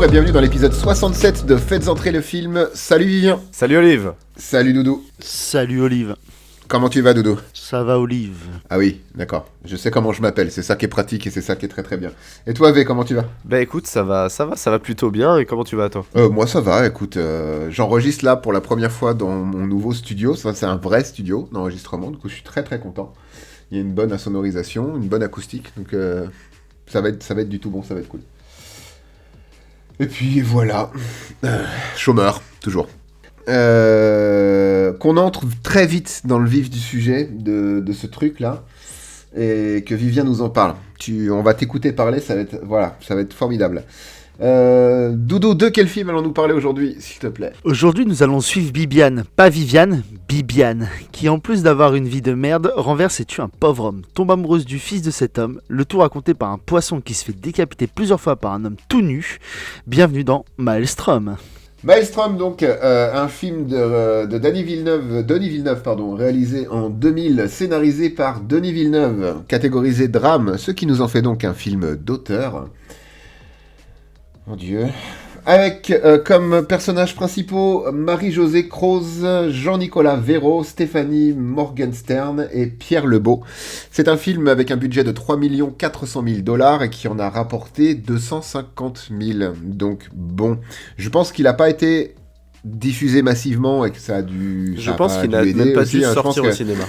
et bienvenue dans l'épisode 67 de Faites entrer le film. Salut Vivien. Salut Olive. Salut Doudou. Salut Olive. Comment tu vas Doudou? Ça va Olive. Ah oui, d'accord. Je sais comment je m'appelle, c'est ça qui est pratique et c'est ça qui est très très bien. Et toi V, comment tu vas? Bah écoute, ça va plutôt bien. Et comment tu vas toi? Moi ça va, écoute, j'enregistre là pour la première fois dans mon nouveau studio. Ça, c'est un vrai studio d'enregistrement, du coup je suis très très content. Il y a une bonne insonorisation, une bonne acoustique, donc ça va être du tout bon, ça va être cool. Et puis voilà, chômeur, toujours. Qu'on entre très vite dans le vif du sujet de ce truc-là, et que Vivien nous en parle. On va t'écouter parler, ça va être formidable. Doudou, de quel film allons-nous parler aujourd'hui, s'il te plaît? Aujourd'hui, nous allons suivre Bibiane, pas Viviane, Bibiane, qui en plus d'avoir une vie de merde, renverse et tue un pauvre homme, tombe amoureuse du fils de cet homme, le tout raconté par un poisson qui se fait décapiter plusieurs fois par un homme tout nu. Bienvenue dans Maelstrom. Maelstrom, donc, un film de Denis Villeneuve, réalisé en 2000, scénarisé par Denis Villeneuve, catégorisé drame, ce qui nous en fait donc un film d'auteur. Mon Dieu. Avec comme personnages principaux Marie-Josée Croze, Jean-Nicolas Véraud, Stéphanie Morgenstern et Pierre Lebeau. C'est un film avec un budget de 3 400 000 $ et qui en a rapporté 250 000. Donc bon, je pense qu'il n'a pas été diffusé massivement et que ça a dû... Je pense qu'il n'a même pas dû sortir au cinéma.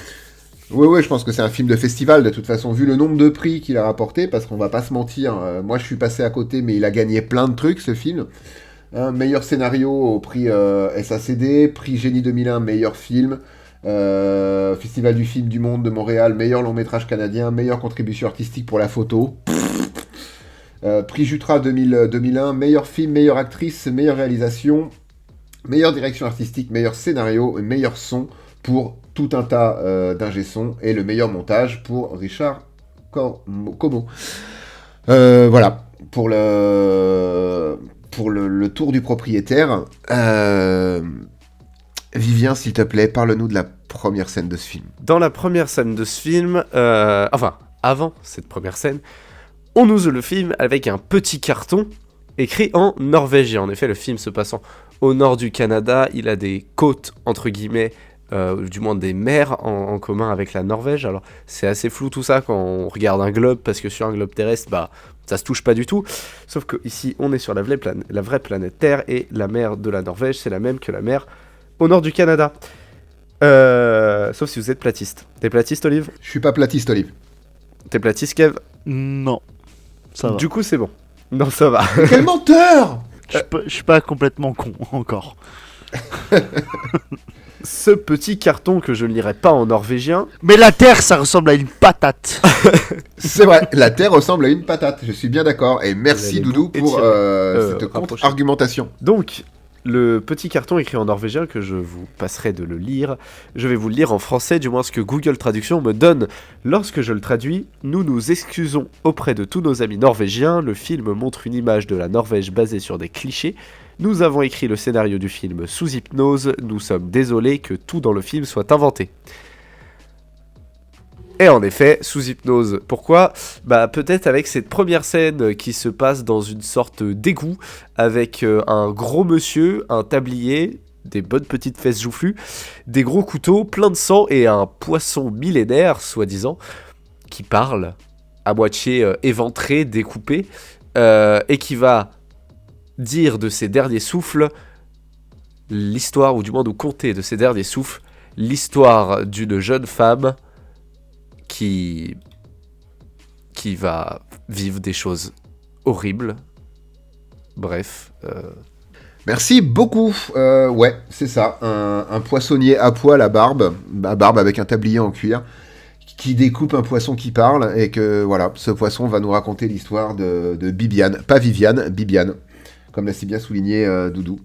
Oui, je pense que c'est un film de festival, de toute façon, vu le nombre de prix qu'il a rapporté, parce qu'on va pas se mentir, moi je suis passé à côté, mais il a gagné plein de trucs, ce film. Meilleur scénario au prix SACD, prix Génie 2001, meilleur film, Festival du film du monde de Montréal, meilleur long métrage canadien, meilleure contribution artistique pour la photo, prix Jutra 2001, meilleur film, meilleure actrice, meilleure réalisation, meilleure direction artistique, meilleur scénario et meilleur son pour tout un tas d'ingé-son et le meilleur montage pour Richard Como. Voilà, pour le tour du propriétaire. Vivien, s'il te plaît, parle-nous de la première scène de ce film. Dans la première scène de ce film, avant cette première scène, on ouvre le film avec un petit carton écrit en norvégien. En effet, le film se passant au nord du Canada, il a des côtes, entre guillemets, du moins des mers en commun avec la Norvège. Alors c'est assez flou tout ça quand on regarde un globe, parce que sur un globe terrestre, ça se touche pas du tout. Sauf que ici on est sur la vraie planète Terre, et la mer de la Norvège c'est la même que la mer au nord du Canada. Sauf si vous êtes platiste. T'es platiste, Olive? Je suis pas platiste, Olive. T'es platiste, Kev? Non, ça va. Du coup c'est bon. Non, ça va. Quel menteur! Je suis pas complètement con encore. Ce petit carton que je ne lirai pas en norvégien. Mais la Terre, ça ressemble à une patate. C'est vrai, la Terre ressemble à une patate, je suis bien d'accord. Et merci Doudou pour cette contre-argumentation. Donc, le petit carton écrit en norvégien que je vous passerai de le lire, je vais vous le lire en français, du moins ce que Google Traduction me donne. Lorsque je le traduis, nous nous excusons auprès de tous nos amis norvégiens. Le film montre une image de la Norvège basée sur des clichés. Nous avons écrit le scénario du film sous hypnose, nous sommes désolés que tout dans le film soit inventé. Et en effet, sous hypnose, pourquoi ? Peut-être avec cette première scène qui se passe dans une sorte d'égout, avec un gros monsieur, un tablier, des bonnes petites fesses joufflues, des gros couteaux, plein de sang et un poisson millénaire, soi-disant, qui parle, à moitié éventré, découpé, et qui va dire de ses derniers souffles l'histoire, ou du moins nous conter de ses derniers souffles l'histoire d'une jeune femme qui va vivre des choses horribles. Bref. Merci beaucoup. Ouais, c'est ça. Un poissonnier à poil à barbe avec un tablier en cuir, qui découpe un poisson qui parle, et que voilà, ce poisson va nous raconter l'histoire de Bibiane. Pas Viviane, Bibiane. Comme l'a si bien souligné Doudou.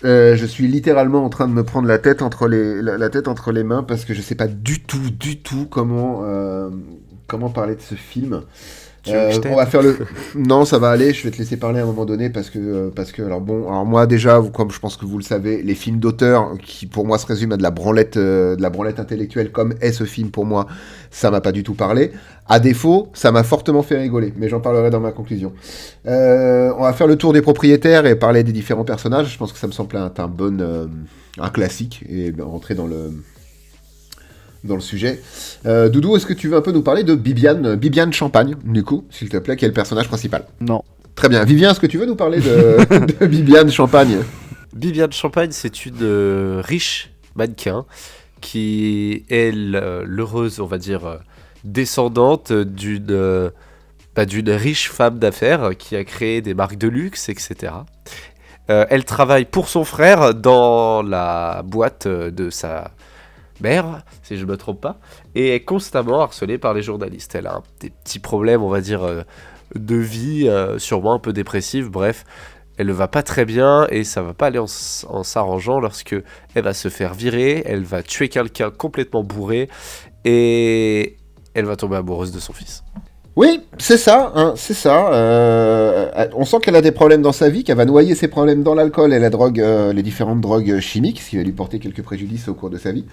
Je suis littéralement en train de me prendre la tête entre les mains, parce que je sais pas du tout comment parler de ce film. Tu veux que je t'aide ? On va faire le. Non, ça va aller. Je vais te laisser parler à un moment donné parce que alors moi déjà, comme je pense que vous le savez, les films d'auteur qui pour moi se résument à de la branlette intellectuelle comme est ce film pour moi, ça m'a pas du tout parlé. À défaut, ça m'a fortement fait rigoler, mais j'en parlerai dans ma conclusion. On va faire le tour des propriétaires et parler des différents personnages. Je pense que ça me semble un classique et rentrer dans le sujet. Doudou, est-ce que tu veux un peu nous parler de Bibiane Champagne, du coup, s'il te plaît, qui est le personnage principal ? Non. Très bien. Vivien, est-ce que tu veux nous parler de Bibiane Champagne ? Bibiane Champagne, c'est une riche mannequin qui est l'heureuse, on va dire, descendante d'une riche femme d'affaires qui a créé des marques de luxe, etc. Elle travaille pour son frère dans la boîte de sa mère, si je ne me trompe pas, et est constamment harcelée par les journalistes. Elle a des petits problèmes, on va dire, de vie, sûrement un peu dépressive, bref. Elle ne va pas très bien et ça ne va pas aller en s'arrangeant lorsque elle va se faire virer, elle va tuer quelqu'un complètement bourré et elle va tomber amoureuse de son fils. Oui, c'est ça, c'est ça. On sent qu'elle a des problèmes dans sa vie, qu'elle va noyer ses problèmes dans l'alcool et la drogue, les différentes drogues chimiques, ce qui va lui porter quelques préjudices au cours de sa vie.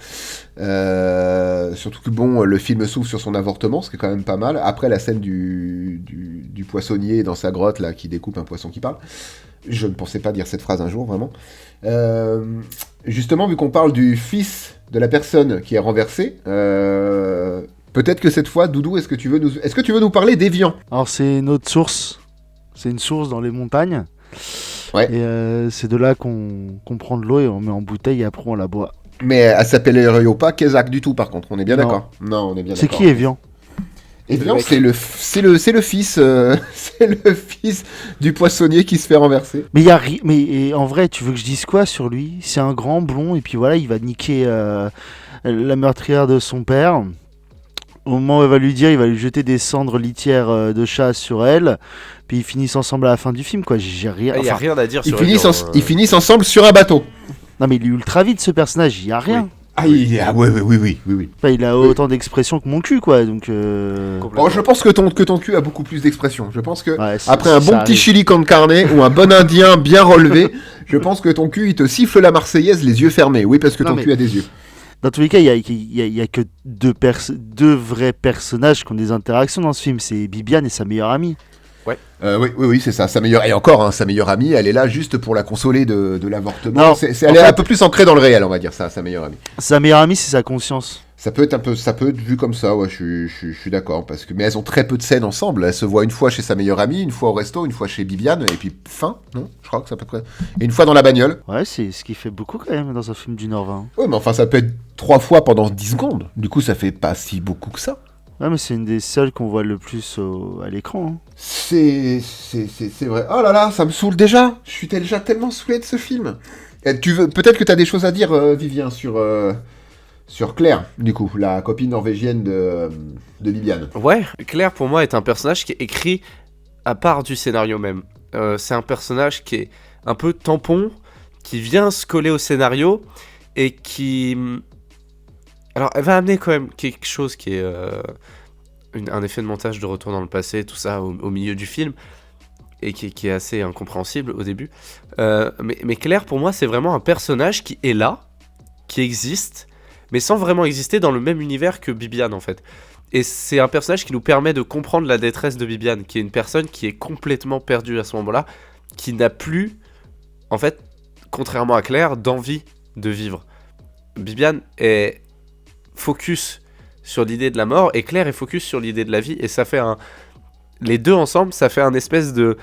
Surtout que le film s'ouvre sur son avortement, ce qui est quand même pas mal. Après la scène du poissonnier dans sa grotte là, qui découpe un poisson qui parle. Je ne pensais pas dire cette phrase un jour, vraiment. Justement, vu qu'on parle du fils de la personne qui est renversée. Peut-être que cette fois, Doudou, est-ce que tu veux nous parler d'Evian ? Alors c'est une autre source. C'est une source dans les montagnes. Ouais. Et c'est de là qu'on prend de l'eau et on met en bouteille et après on la boit. Mais elle s'appelle pas Kezak du tout, par contre. On est bien Non. d'accord. Non, on est bien C'est d'accord. qui Evian ? Evian, c'est le fils, c'est le fils du poissonnier qui se fait renverser. Mais mais en vrai, tu veux que je dise quoi sur lui ? C'est un grand blond et puis voilà, il va niquer la meurtrière de son père. Au moment où elle va lui dire, il va lui jeter des cendres litières de chat sur elle. Puis ils finissent ensemble à la fin du film, quoi. J'ai rien. Il n'y a rien à dire Ils sur finissent, Evian, ils finissent ensemble sur un bateau. Non mais il est ultra vite ce personnage, il y a rien. Oui. Oui. Enfin, il a autant d'expressions que mon cul, quoi. Donc. Complètement. Oh, je pense que ton cul a beaucoup plus d'expression. Je pense que Ouais, après un bon petit chili con carne ou un bon indien bien relevé, je pense que ton cul il te siffle la Marseillaise les yeux fermés. Oui, parce que ton cul a des yeux. Dans tous les cas, il y a que deux vrais personnages qui ont des interactions dans ce film. C'est Bibiane et sa meilleure amie. Oui, c'est ça. Sa meilleure amie, elle est là juste pour la consoler de l'avortement. Non, Elle est un peu plus ancrée dans le réel, on va dire ça, sa meilleure amie. Sa meilleure amie, c'est sa conscience. Ça peut être vu comme ça, ouais, je suis d'accord. Mais elles ont très peu de scènes ensemble. Elles se voient une fois chez sa meilleure amie, une fois au resto, une fois chez Bibiane, et puis fin, non ? Je crois que ça peut être. Et une fois dans la bagnole. Ouais, c'est ce qui fait beaucoup quand même dans un film d'1h20. Ouais, mais enfin, ça peut être 3 fois pendant 10 secondes. Du coup, ça fait pas si beaucoup que ça. Ouais, mais c'est une des seules qu'on voit le plus à l'écran. Hein. C'est vrai. Oh là là, ça me saoule déjà. Je suis déjà tellement saoulé de ce film. Et peut-être que tu as des choses à dire, Vivien, sur Claire, du coup, la copine norvégienne de Bibiane. Ouais, Claire pour moi est un personnage qui est écrit à part du scénario même. C'est un personnage qui est un peu tampon, qui vient se coller au scénario et qui... Alors elle va amener quand même quelque chose qui est un effet de montage de retour dans le passé, tout ça au milieu du film, et qui est assez incompréhensible au début. Mais Claire pour moi c'est vraiment un personnage qui est là, qui existe, mais sans vraiment exister dans le même univers que Bibiane en fait. Et c'est un personnage qui nous permet de comprendre la détresse de Bibiane, qui est une personne qui est complètement perdue à ce moment-là, qui n'a plus, en fait, contrairement à Claire, d'envie de vivre. Bibiane est focus sur l'idée de la mort, et Claire est focus sur l'idée de la vie, et ça fait les deux ensemble, ça fait un espèce de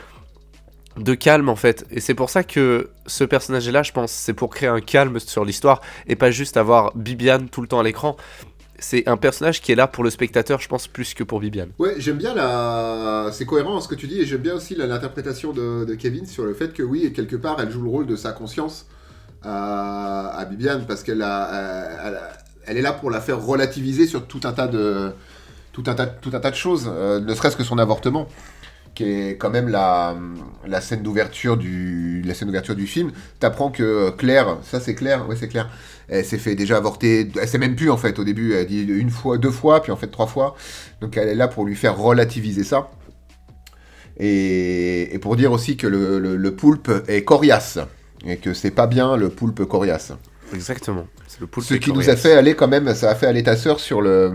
calme en fait, et c'est pour ça que ce personnage est là, je pense, c'est pour créer un calme sur l'histoire et pas juste avoir Bibiane tout le temps à l'écran. C'est un personnage qui est là pour le spectateur, je pense, plus que pour Bibiane. Ouais, j'aime bien c'est cohérent ce que tu dis, et j'aime bien aussi l'interprétation de Kevin sur le fait que oui, quelque part, elle joue le rôle de sa conscience à Bibiane, parce qu'elle elle est là pour la faire relativiser sur tout un tas de choses, ne serait-ce que son avortement, qui est quand même la scène d'ouverture du film. T'apprends que Claire, ça c'est Claire, ouais c'est Claire, elle s'est fait déjà avorter, elle sait même plus en fait, au début elle dit 1 fois, 2 fois, puis en fait 3 fois, donc elle est là pour lui faire relativiser ça. Et pour dire aussi que le poulpe est coriace, et que c'est pas bien le poulpe coriace. Exactement. C'est le poulpe Ce qui nous a coriace. fait aller quand même, ça a fait aller ta sœur sur le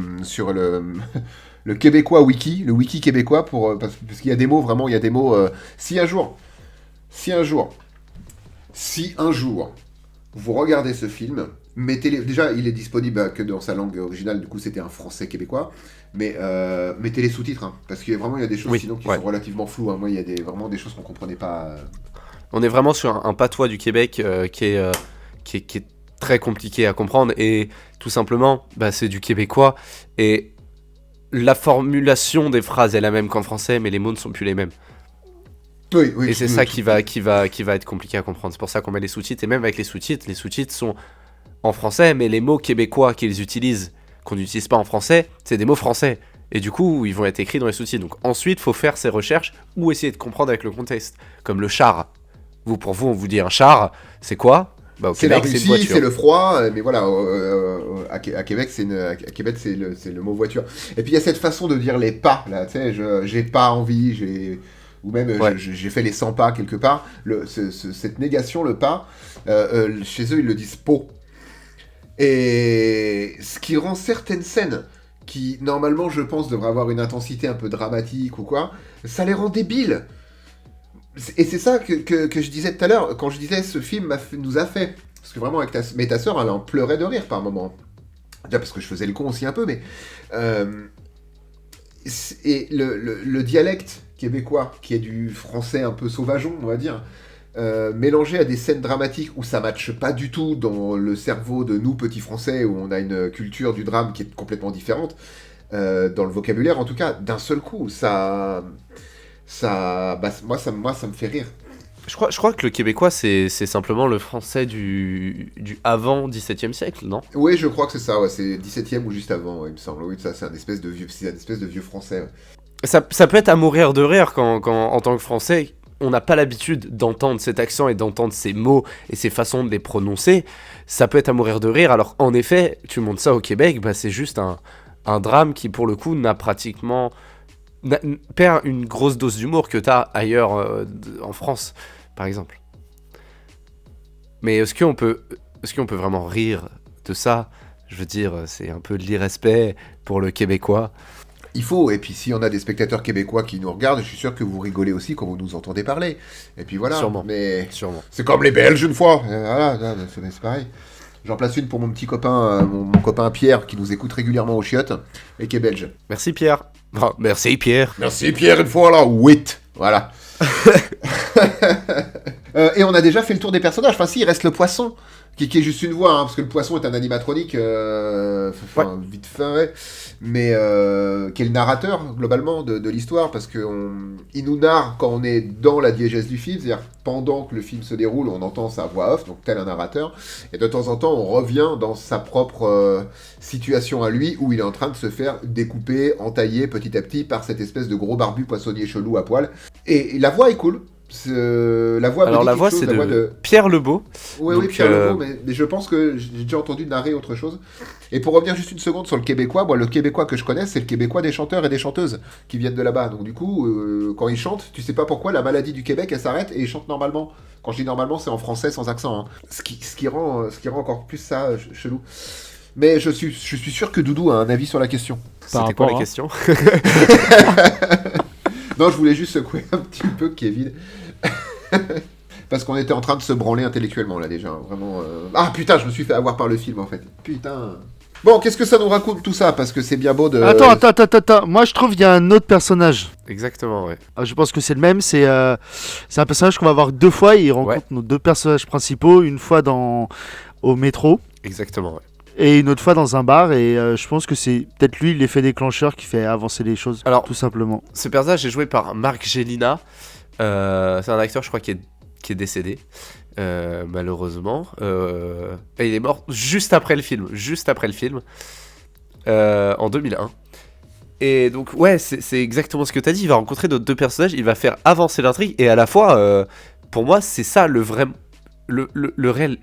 québécois wiki, le wiki québécois, parce qu'il y a des mots, vraiment, il y a des mots... si un jour, si un jour, si un jour, vous regardez ce film, mettez-les... Déjà, il est disponible que dans sa langue originale, du coup, c'était un français québécois, mais mettez les sous-titres, hein, parce qu'il y a vraiment il y a des choses Oui, sinon qui ouais. sont relativement floues. Hein. Moi, il y a vraiment des choses qu'on comprenait pas. On est vraiment sur un patois du Québec qui est très compliqué à comprendre et tout simplement, bah, c'est du québécois et la formulation des phrases est la même qu'en français, mais les mots ne sont plus les mêmes. Oui, oui. Et c'est ça qui va être compliqué à comprendre. C'est pour ça qu'on met les sous-titres et même avec les sous-titres sont en français, mais les mots québécois qu'ils utilisent, qu'on n'utilise pas en français, c'est des mots français. Et du coup, ils vont être écrits dans les sous-titres. Donc ensuite, faut faire ses recherches ou essayer de comprendre avec le contexte. Comme le char. Pour vous, on vous dit un char, c'est quoi? Bah, au C'est la Québec, c'est une Russie, voiture. c'est le froid, mais voilà, à Québec, à Québec, c'est le mot voiture. Et puis il y a cette façon de dire les pas, là, tu sais, j'ai pas envie, ou même Ouais. j'ai fait les 100 pas quelque part. Cette négation, le pas, chez eux, ils le disent pot. Et ce qui rend certaines scènes, qui normalement, je pense, devraient avoir une intensité un peu dramatique ou quoi, ça les rend débiles. Et c'est ça que je disais tout à l'heure, quand je disais ce film nous a fait. Parce que vraiment, mais ta sœur, elle en pleurait de rire par moments. Déjà parce que je faisais le con aussi un peu, mais. Et le dialecte québécois, qui est du français un peu sauvageon, on va dire, mélangé à des scènes dramatiques où ça matche pas du tout dans le cerveau de nous, petits français, où on a une culture du drame qui est complètement différente, dans le vocabulaire en tout cas, d'un seul coup, moi, ça me fait rire. Je crois que le québécois, c'est simplement le français du avant 17e siècle, non? Oui, je crois que c'est ça, ouais, c'est 17e ou juste avant, ouais, il me semble. Oui, ça, c'est un espèce de vieux français. Ouais. Ça peut être à mourir de rire quand en tant que français, on n'a pas l'habitude d'entendre cet accent et d'entendre ces mots et ces façons de les prononcer. Ça peut être à mourir de rire. Alors, en effet, tu montes ça au Québec, bah, c'est juste un drame qui, pour le coup, perd une grosse dose d'humour que t'as ailleurs en France, par exemple. Mais est-ce qu'on peut vraiment rire de ça? Je veux dire, c'est un peu de l'irrespect pour le Québécois. Il faut, et puis s'il y en a des spectateurs québécois qui nous regardent, je suis sûr que vous rigolez aussi quand vous nous entendez parler. Et puis voilà, Sûrement. mais Sûrement. c'est comme les Belges une fois. Voilà, c'est pareil. J'en place une pour mon petit copain, mon copain Pierre, qui nous écoute régulièrement aux chiottes, et qui est belge. Merci Pierre. Oh, merci Pierre. Merci Pierre une fois là, wit, voilà. Et on a déjà fait le tour des personnages. Enfin si, il reste le poisson, qui est juste une voix, hein, parce que le poisson est un animatronique, vite fait, ouais. Mais qui est le narrateur globalement de l'histoire, parce qu'il nous narre quand on est dans la diégèse du film, c'est-à-dire pendant que le film se déroule, on entend sa voix off, donc tel un narrateur, et de temps en temps on revient dans sa propre situation à lui, où il est en train de se faire découper, entailler petit à petit par cette espèce de gros barbu poissonnier chelou à poil. Et la voix est cool. La voix Alors me dit la quelque voix chose, c'est la de voix de... Pierre Lebeau. Oui, Donc, oui, Pierre Lebeau, mais je pense que j'ai déjà entendu narrer autre chose. Et pour revenir juste une seconde sur le québécois, moi, le québécois que je connais, c'est le québécois des chanteurs et des chanteuses qui viennent de là-bas. Donc du coup, quand ils chantent, tu sais pas pourquoi la maladie du Québec, elle s'arrête et ils chantent normalement. Quand je dis normalement, c'est en français sans accent. Hein. Ce qui rend encore plus ça chelou. Mais je suis sûr que Doudou a un avis sur la question. C'était quoi la question? Non, je voulais juste secouer un petit peu Kevin. Parce qu'on était en train de se branler intellectuellement là déjà, vraiment. Ah putain, je me suis fait avoir par le film en fait. Putain. Bon, qu'est-ce que ça nous raconte tout ça? Parce que c'est bien beau de. Attends. Moi, je trouve qu'il y a un autre personnage. Exactement, ouais. Je pense que c'est le même. C'est un personnage qu'on va voir deux fois. Il rencontre nos deux personnages principaux. Une fois au métro. Exactement, ouais. Et une autre fois dans un bar. Et je pense que c'est peut-être lui l'effet déclencheur qui fait avancer les choses. Alors, tout simplement. Ce personnage est joué par Marc Gélina. C'est un acteur, je crois, qui est décédé. Malheureusement. Et il est mort juste après le film. En 2001. Et donc, ouais, c'est exactement ce que t'as dit. Il va rencontrer nos deux personnages, il va faire avancer l'intrigue. Et à la fois, pour moi, c'est ça le réel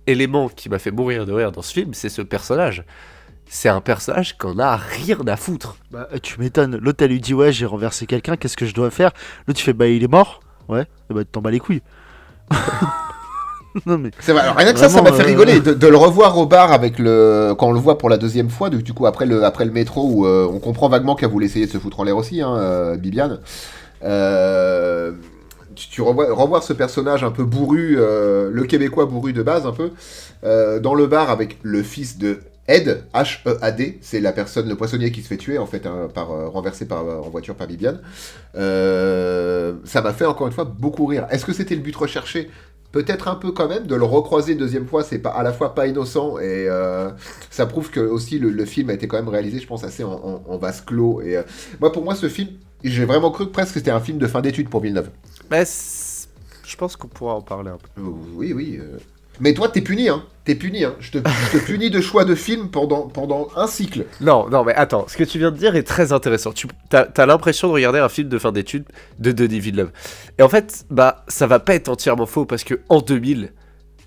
élément qui m'a fait mourir de rire dans ce film, c'est ce personnage. c'est un personnage qu'on a rien à foutre. Bah, tu m'étonnes. L'autre, elle lui dit ouais, j'ai renversé quelqu'un, qu'est-ce que je dois faire? L'autre, il fait bah, il est mort. Ouais, et bah, tu t'en bats les couilles. Non, mais. C'est vrai, alors, rien que ça Vraiment, m'a fait rigoler de le revoir au bar avec quand on le voit pour la deuxième fois, du coup après le métro où on comprend vaguement qu'elle voulait essayer de se foutre en l'air aussi, hein, Bibiane. Tu revois ce personnage un peu bourru, le Québécois bourru de base un peu, dans le bar avec le fils de Ed, H-E-A-D, c'est la personne, le poissonnier qui se fait tuer en fait, hein, renversé en voiture par Bibiane. Ça m'a fait encore une fois beaucoup rire. Est-ce que c'était le but recherché? Peut-être un peu quand même, de le recroiser une deuxième fois, c'est pas, à la fois pas innocent, et ça prouve que aussi le film a été quand même réalisé, je pense, assez en vase clos. Et pour moi, ce film, j'ai vraiment cru que presque c'était un film de fin d'études pour Villeneuve. Mais je pense qu'on pourra en parler un peu. Oui. Mais toi, t'es puni, hein. T'es puni, hein. Je te punis de choix de film pendant un cycle. Non, mais attends, ce que tu viens de dire est très intéressant. T'as l'impression de regarder un film de fin d'études de Denis Villeneuve. Et en fait, ça va pas être entièrement faux, parce que en 2000,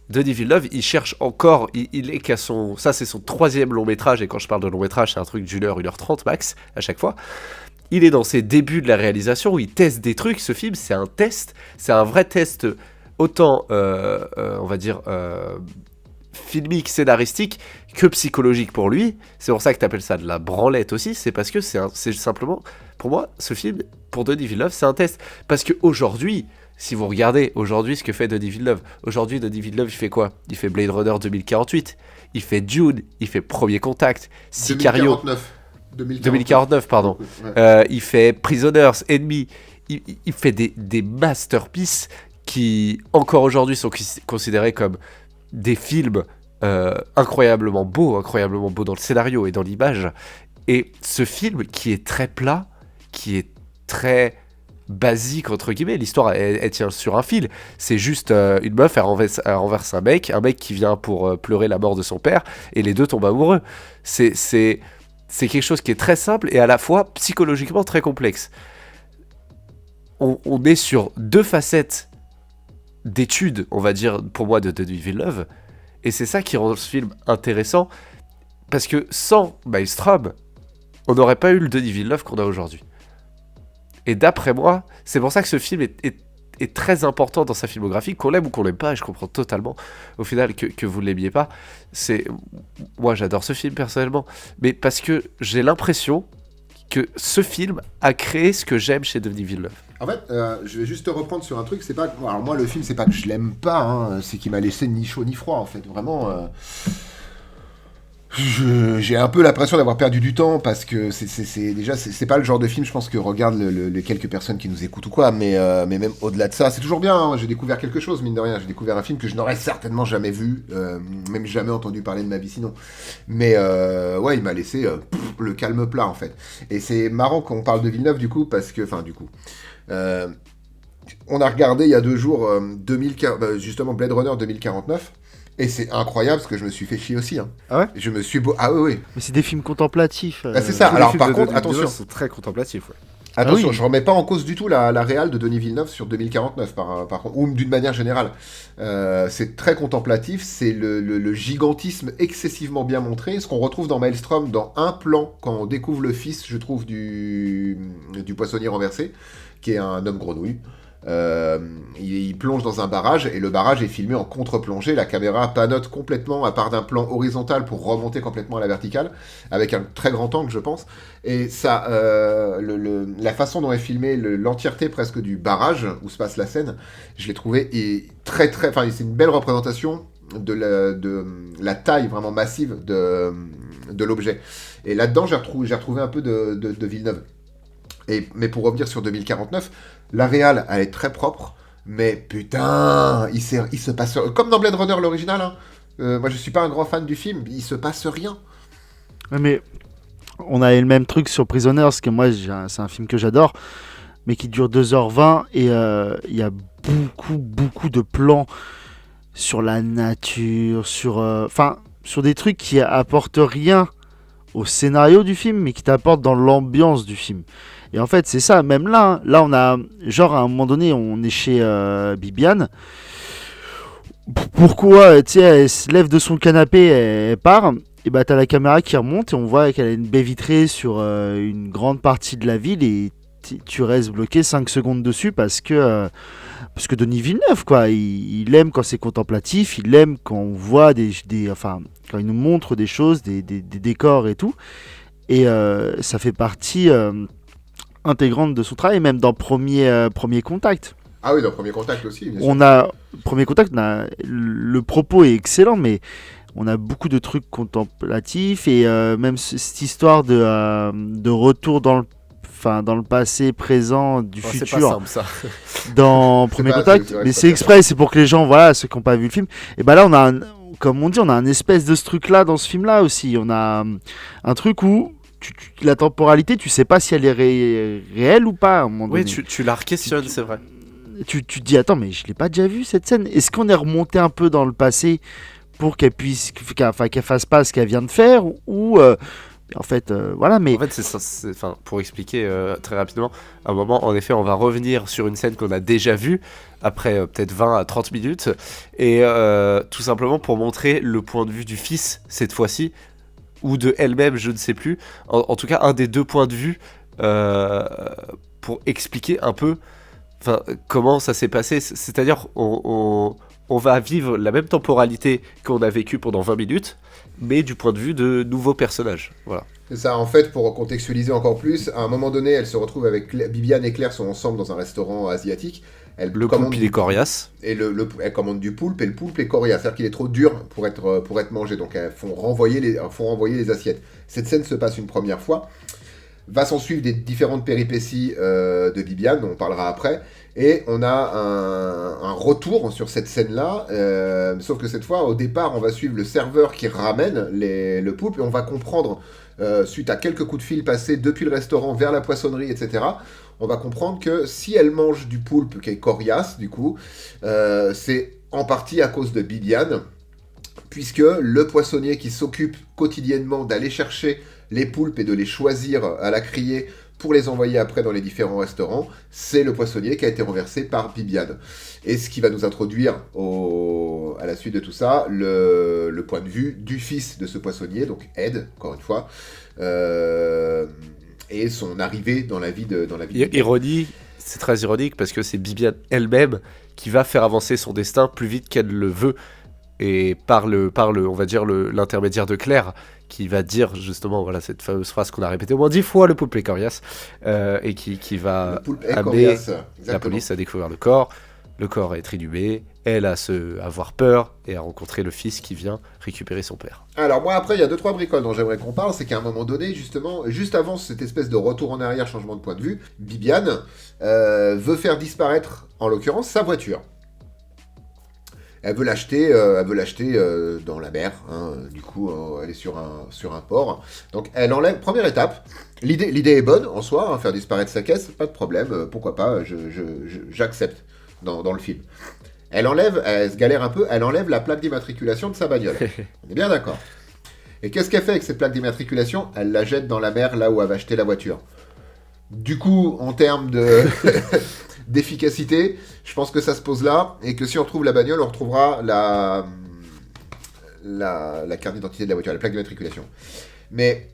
Denis Villeneuve, il cherche encore, il est qu'à ça c'est son 3e long métrage, et quand je parle de long métrage, c'est un truc d'1h, 1h30 max, à chaque fois. Il est dans ses débuts de la réalisation, où il teste des trucs. Ce film, c'est un test, c'est un vrai test, autant, on va dire... filmique, scénaristique que psychologique pour lui. C'est pour ça que t'appelles ça de la branlette aussi, c'est parce que c'est simplement, pour moi, ce film, pour Denis Villeneuve, c'est un test. Parce que aujourd'hui, si vous regardez aujourd'hui ce que fait Denis Villeneuve, aujourd'hui Denis Villeneuve, il fait quoi? Il fait Blade Runner 2048, il fait Dune, il fait Premier Contact, Sicario... 2049, pardon. Ouais. Il fait Prisoners, Enemy, il fait des masterpieces qui, encore aujourd'hui, sont considérés comme des films incroyablement beaux dans le scénario et dans l'image. Et ce film qui est très plat, qui est très basique entre guillemets, l'histoire elle tient sur un fil. C'est juste une meuf, elle renverse un mec qui vient pour pleurer la mort de son père, et les deux tombent amoureux. C'est quelque chose qui est très simple et à la fois psychologiquement très complexe. On est sur deux facettes d'études, on va dire, pour moi, de Denis Villeneuve, et c'est ça qui rend ce film intéressant, parce que sans Maelstrom, on n'aurait pas eu le Denis Villeneuve qu'on a aujourd'hui. Et d'après moi, c'est pour ça que ce film est très important dans sa filmographie, qu'on l'aime ou qu'on l'aime pas, et je comprends totalement, au final, que vous ne l'aimiez pas. Moi, j'adore ce film, personnellement, mais parce que j'ai l'impression que ce film a créé ce que j'aime chez Denis Villeneuve. En fait, je vais juste te reprendre sur un truc, c'est pas... Alors moi, le film, c'est pas que je l'aime pas, hein, c'est qu'il m'a laissé ni chaud ni froid, en fait. Vraiment, j'ai un peu l'impression d'avoir perdu du temps, parce que c'est pas le genre de film, je pense, que regardent les quelques personnes qui nous écoutent ou quoi, mais même au-delà de ça, c'est toujours bien, hein, j'ai découvert quelque chose, mine de rien, j'ai découvert un film que je n'aurais certainement jamais vu, même jamais entendu parler de ma vie sinon. Mais ouais, il m'a laissé le calme plat, en fait. Et c'est marrant qu'on parle de Villeneuve, du coup, parce que... Enfin, du coup... on a regardé il y a 2 jours justement Blade Runner 2049, et c'est incroyable parce que je me suis fait chier aussi, hein. Ah ouais? Je me suis ah oui. Mais c'est des films contemplatifs. C'est ça. Alors par contre, attention, c'est très contemplatif. Ouais. Attention, oui. Je remets pas en cause du tout la réal de Denis Villeneuve sur 2049 par contre, ou d'une manière générale. C'est très contemplatif, c'est le gigantisme excessivement bien montré, ce qu'on retrouve dans Maelstrom dans un plan quand on découvre le fils, je trouve, du poissonnier renversé, qui est un homme grenouille. Il plonge dans un barrage, et le barrage est filmé en contre-plongée, la caméra panote complètement à part d'un plan horizontal pour remonter complètement à la verticale, avec un très grand angle, je pense, et ça, la façon dont est filmée l'entièreté presque du barrage où se passe la scène, je l'ai trouvé très, enfin, c'est une belle représentation de la taille vraiment massive de l'objet, et là-dedans j'ai retrouvé un peu de Villeneuve. Mais pour revenir sur 2049, la réal, elle est très propre, mais putain, il se passe... Comme dans Blade Runner, l'original, hein. Moi je suis pas un grand fan du film, il se passe rien. Ouais, mais on a le même truc sur Prisoners, que moi, c'est un film que j'adore, mais qui dure 2h20, et il y a beaucoup de plans sur la nature, sur des trucs qui apportent rien au scénario du film, mais qui t'apportent dans l'ambiance du film. Et en fait, c'est ça, même là, on a, genre, à un moment donné, on est chez Bibiane. Pourquoi, tu sais, elle se lève de son canapé, elle part, et bah t'as la caméra qui remonte et on voit qu'elle a une baie vitrée sur une grande partie de la ville et tu restes bloqué 5 secondes dessus parce que Denis Villeneuve, quoi, il aime quand c'est contemplatif, il aime quand on voit enfin, quand il nous montre des choses, des décors et tout. Et ça fait partie intégrante de son travail, même dans Premier Contact. Ah oui, dans Premier Contact aussi, bien sûr. Premier Contact, le propos est excellent, mais on a beaucoup de trucs contemplatifs et même cette histoire de retour dans le passé, présent, du futur. C'est pas simple ça. Dans Premier Contact, mais c'est exprès, c'est pour que les gens, voilà, ceux qui n'ont pas vu le film. Et bah là, comme on dit, on a un espèce de ce truc-là dans ce film-là aussi. On a un truc où la temporalité, tu sais pas si elle est réelle ou pas à un moment donné. Oui, tu la questionnes, c'est vrai. Tu te dis, attends, mais je l'ai pas déjà vu cette scène. Est-ce qu'on est remonté un peu dans le passé pour qu'elle fasse pas ce qu'elle vient de faire ou en fait, voilà, mais... En fait, pour expliquer très rapidement, à un moment, en effet, on va revenir sur une scène qu'on a déjà vue, après peut-être 20 à 30 minutes, et tout simplement pour montrer le point de vue du fils, cette fois-ci, ou de elle-même, je ne sais plus, en tout cas, un des deux points de vue, pour expliquer un peu comment ça s'est passé, c'est-à-dire, on va vivre la même temporalité qu'on a vécue pendant 20 minutes, mais du point de vue de nouveaux personnages. Voilà. C'est ça, en fait, pour contextualiser encore plus, à un moment donné, elle se retrouve avec Bibiane et Claire sont ensemble dans un restaurant asiatique. Le poulpe, il est coriace. Et elle commande du poulpe, et le poulpe est coriace, c'est-à-dire qu'il est trop dur pour être mangé, donc elles font renvoyer les assiettes. Cette scène se passe une première fois. Va s'en suivre des différentes péripéties de Bibiane, dont on parlera après. Et on a un retour sur cette scène-là, sauf que cette fois, au départ, on va suivre le serveur qui ramène le poulpe, et on va comprendre, suite à quelques coups de fil passés depuis le restaurant vers la poissonnerie, etc., on va comprendre que si elle mange du poulpe qui est coriace, du coup, c'est en partie à cause de Bibiane, puisque le poissonnier qui s'occupe quotidiennement d'aller chercher les poulpes et de les choisir à la criée pour les envoyer après dans les différents restaurants, c'est le poissonnier qui a été renversé par Bibiane. Et ce qui va nous introduire à la suite de tout ça, le point de vue du fils de ce poissonnier, donc Ed, encore une fois, et son arrivée dans la vie de Ironie, c'est très ironique parce que c'est Bibiane elle-même qui va faire avancer son destin plus vite qu'elle le veut, et par on va dire l'intermédiaire de Claire, qui va dire justement voilà cette fameuse phrase qu'on a répétée au moins 10 fois, le poulpe est coriace, et qui va amener la police à découvrir le corps. Le corps est inhumé, elle a avoir peur et à rencontrer le fils qui vient récupérer son père. Alors moi après il y a 2-3 bricoles dont j'aimerais qu'on parle, c'est qu'à un moment donné justement, juste avant cette espèce de retour en arrière, changement de point de vue, Bibiane veut faire disparaître en l'occurrence sa voiture. Elle veut l'acheter dans la mer, hein. Du coup elle est sur un port. Donc elle enlève, première étape, l'idée est bonne en soi, hein, faire disparaître sa caisse, pas de problème, pourquoi pas, j'accepte dans le film. Elle se galère un peu, elle enlève la plaque d'immatriculation de sa bagnole. On est bien d'accord. Et qu'est-ce qu'elle fait avec cette plaque d'immatriculation ? Elle la jette dans la mer là où elle va acheter la voiture. Du coup, en termes d'efficacité, je pense que ça se pose là, et que si on retrouve la bagnole, on retrouvera la carte d'identité de la voiture, la plaque d'immatriculation. Mais